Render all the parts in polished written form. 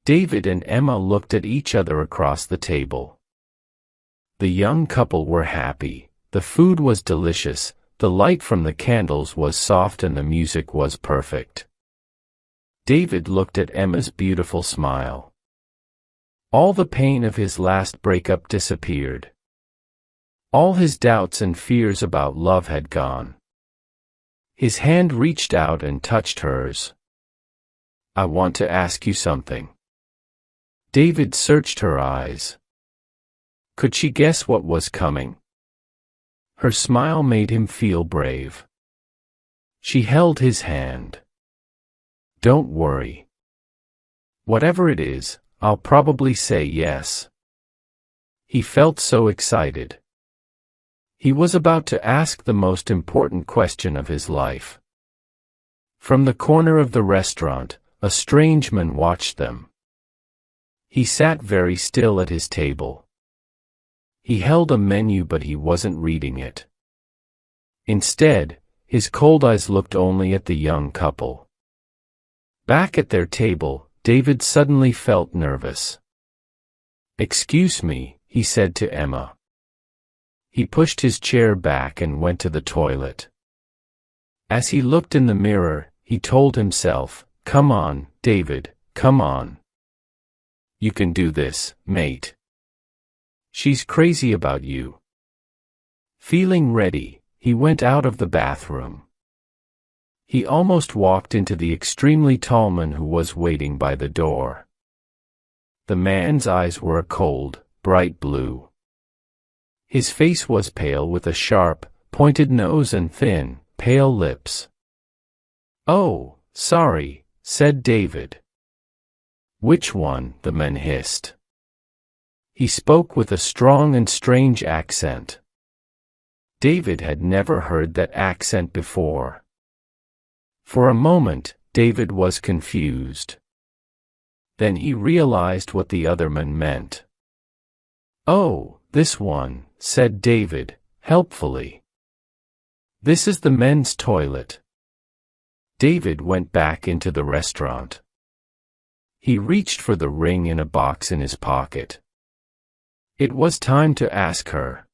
David and Emma looked at each other across the table. The young couple were happy, the food was delicious, the light from the candles was soft and the music was perfect. David looked at Emma's beautiful smile. All the pain of his last breakup disappeared. All his doubts and fears about love had gone. His hand reached out and touched hers. "I want to ask you something." David searched her eyes. Could she guess what was coming? Her smile made him feel brave. She held his hand. "Don't worry. Whatever it is, I'll probably say yes." He felt so excited. He was about to ask the most important question of his life. From the corner of the restaurant, a strange man watched them. He sat very still at his table. He held a menu but he wasn't reading it. Instead, his cold eyes looked only at the young couple. Back at their table, David suddenly felt nervous. "Excuse me," he said to Emma. He pushed his chair back and went to the toilet. As he looked in the mirror, he told himself, "Come on, David, come on. You can do this, mate. She's crazy about you." Feeling ready, he went out of the bathroom. He almost walked into the extremely tall man who was waiting by the door. The man's eyes were a cold, bright blue. His face was pale with a sharp, pointed nose and thin, pale lips. "Oh, sorry," said David. "Which one?" the man hissed. He spoke with a strong and strange accent. David had never heard that accent before. For a moment, David was confused. Then he realized what the other man meant. "Oh, this one," said David, helpfully. "This is the men's toilet." David went back into the restaurant. He reached for the ring in a box in his pocket. It was time to ask her.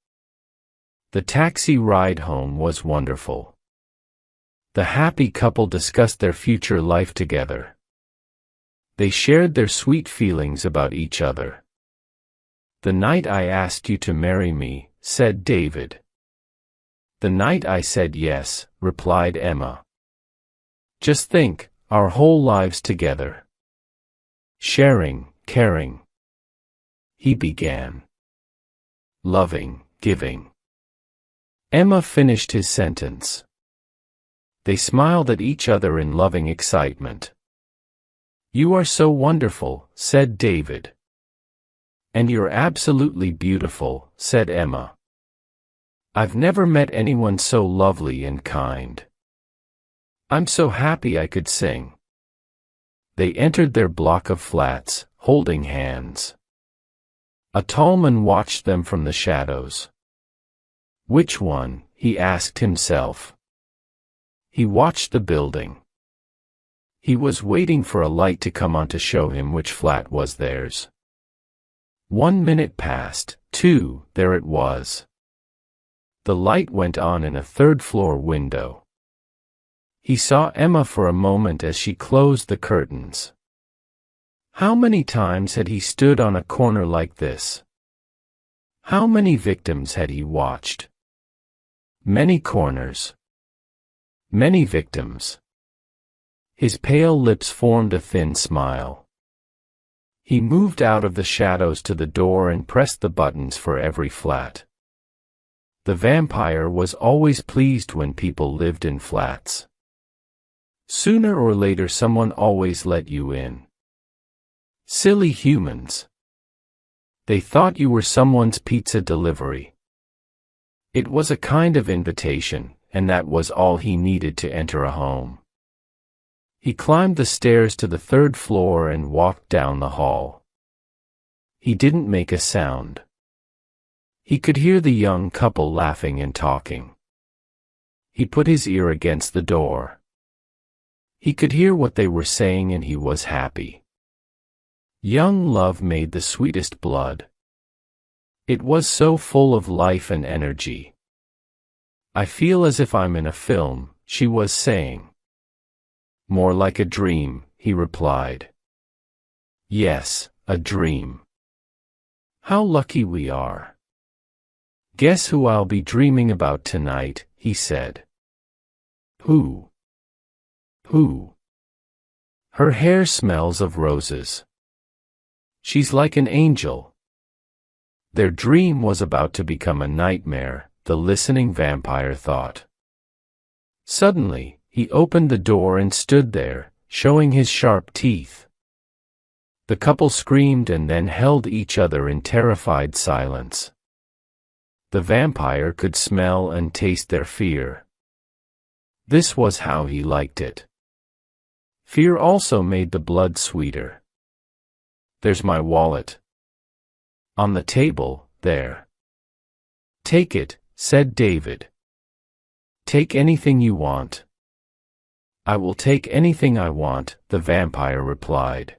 The taxi ride home was wonderful. The happy couple discussed their future life together. They shared their sweet feelings about each other. "The night I asked you to marry me," said David. "The night I said yes," replied Emma. "Just think, our whole lives together. Sharing, caring." He began. "Loving, giving." Emma finished his sentence. They smiled at each other in loving excitement. "You are so wonderful," said David. "And you're absolutely beautiful," said Emma. "I've never met anyone so lovely and kind. I'm so happy I could sing." They entered their block of flats, holding hands. A tall man watched them from the shadows. "Which one?" he asked himself. He watched the building. He was waiting for a light to come on to show him which flat was theirs. 1 minute passed, 2, there it was. The light went on in a third-floor window. He saw Emma for a moment as she closed the curtains. How many times had he stood on a corner like this? How many victims had he watched? Many corners. Many victims. His pale lips formed a thin smile. He moved out of the shadows to the door and pressed the buttons for every flat. The vampire was always pleased when people lived in flats. Sooner or later someone always let you in. Silly humans. They thought you were someone's pizza delivery. It was a kind of invitation, and that was all he needed to enter a home. He climbed the stairs to the 3rd floor and walked down the hall. He didn't make a sound. He could hear the young couple laughing and talking. He put his ear against the door. He could hear what they were saying and he was happy. Young love made the sweetest blood. It was so full of life and energy. I feel as if I'm in a film, she was saying. More like a dream, he replied. Yes, a dream. How lucky we are. Guess who I'll be dreaming about tonight, he said. Who? Who? Her hair smells of roses. She's like an angel. Their dream was about to become a nightmare, the listening vampire thought. Suddenly, he opened the door and stood there, showing his sharp teeth. The couple screamed and then held each other in terrified silence. The vampire could smell and taste their fear. This was how he liked it. Fear also made the blood sweeter. There's my wallet. On the table, there. Take it, said David. Take anything you want. I will take anything I want, the vampire replied.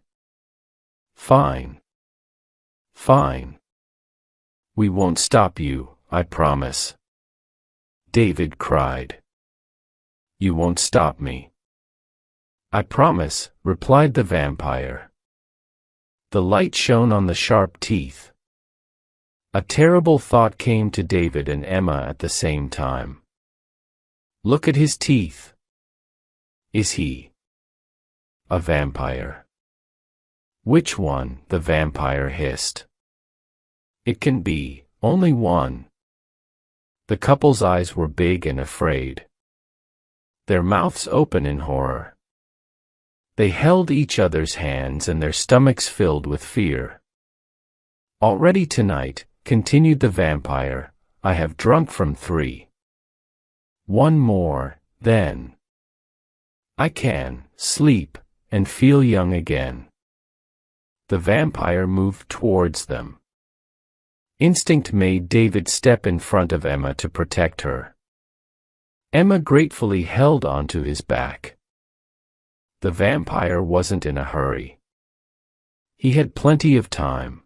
Fine. Fine. We won't stop you, I promise. David cried. You won't stop me. I promise, replied the vampire. The light shone on the sharp teeth. A terrible thought came to David and Emma at the same time. Look at his teeth. Is he a vampire? Which one? The vampire hissed. It can be only one. The couple's eyes were big and afraid. Their mouths open in horror. They held each other's hands and their stomachs filled with fear. Already tonight, continued the vampire, I have drunk from 3. One more, then I can sleep and feel young again. The vampire moved towards them. Instinct made David step in front of Emma to protect her. Emma gratefully held onto his back. The vampire wasn't in a hurry. He had plenty of time.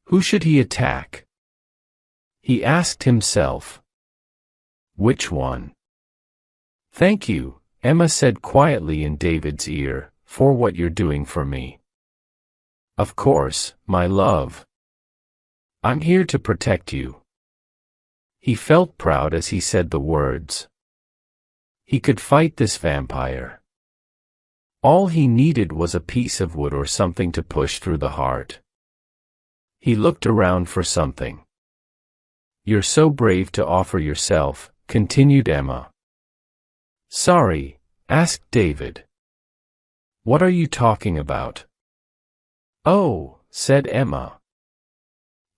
Who should he attack? He asked himself. Which one? Thank you, Emma said quietly in David's ear, for what you're doing for me. Of course, my love. I'm here to protect you. He felt proud as he said the words. He could fight this vampire. All he needed was a piece of wood or something to push through the heart. He looked around for something. You're so brave to offer yourself, continued Emma. Sorry, asked David. What are you talking about? Oh, said Emma.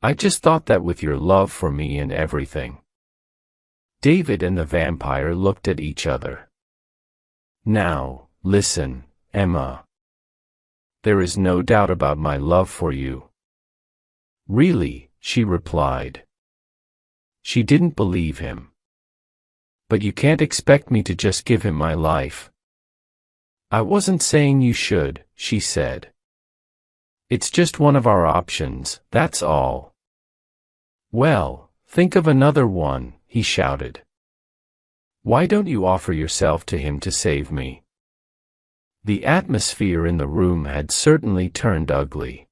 I just thought that with your love for me and everything. David and the vampire looked at each other. Now, listen, Emma. There is no doubt about my love for you. Really, she replied. She didn't believe him. But you can't expect me to just give him my life. I wasn't saying you should, she said. It's just one of our options, that's all. Well, think of another one, he shouted. Why don't you offer yourself to him to save me? The atmosphere in the room had certainly turned ugly.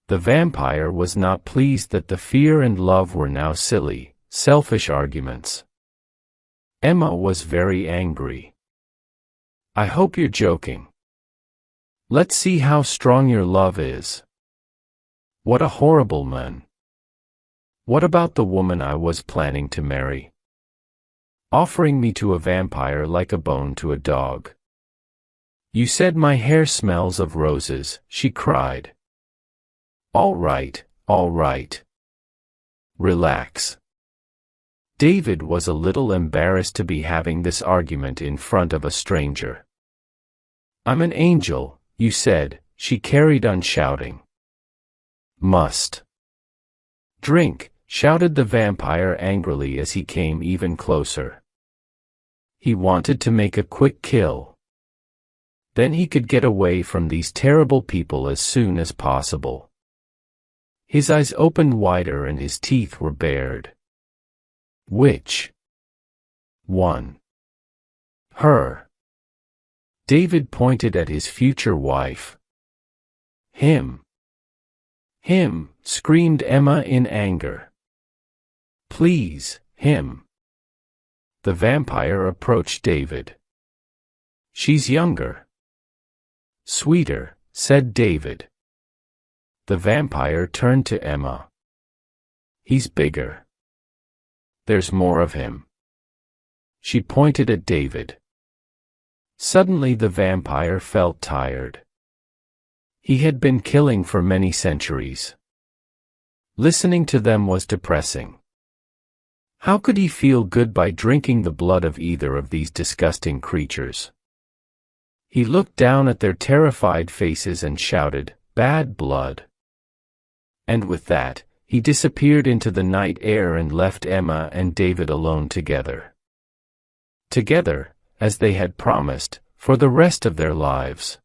The vampire was not pleased that the fear and love were now silly, selfish arguments. Emma was very angry. I hope you're joking. Let's see how strong your love is. What a horrible man. What about the woman I was planning to marry? Offering me to a vampire like a bone to a dog. You said my hair smells of roses, she cried. All right, all right. Relax. David was a little embarrassed to be having this argument in front of a stranger. I'm an angel, you said, she carried on shouting. Must drink, shouted the vampire angrily as he came even closer. He wanted to make a quick kill. Then he could get away from these terrible people as soon as possible. His eyes opened wider and his teeth were bared. Which one? Her. David pointed at his future wife. Him. Him, screamed Emma in anger. Please, him. The vampire approached David. She's younger. Sweeter, said David. The vampire turned to Emma. He's bigger. There's more of him. She pointed at David. Suddenly the vampire felt tired. He had been killing for many centuries. Listening to them was depressing. How could he feel good by drinking the blood of either of these disgusting creatures? He looked down at their terrified faces and shouted, "Bad blood!" And with that, he disappeared into the night air and left Emma and David alone together. Together, as they had promised, for the rest of their lives.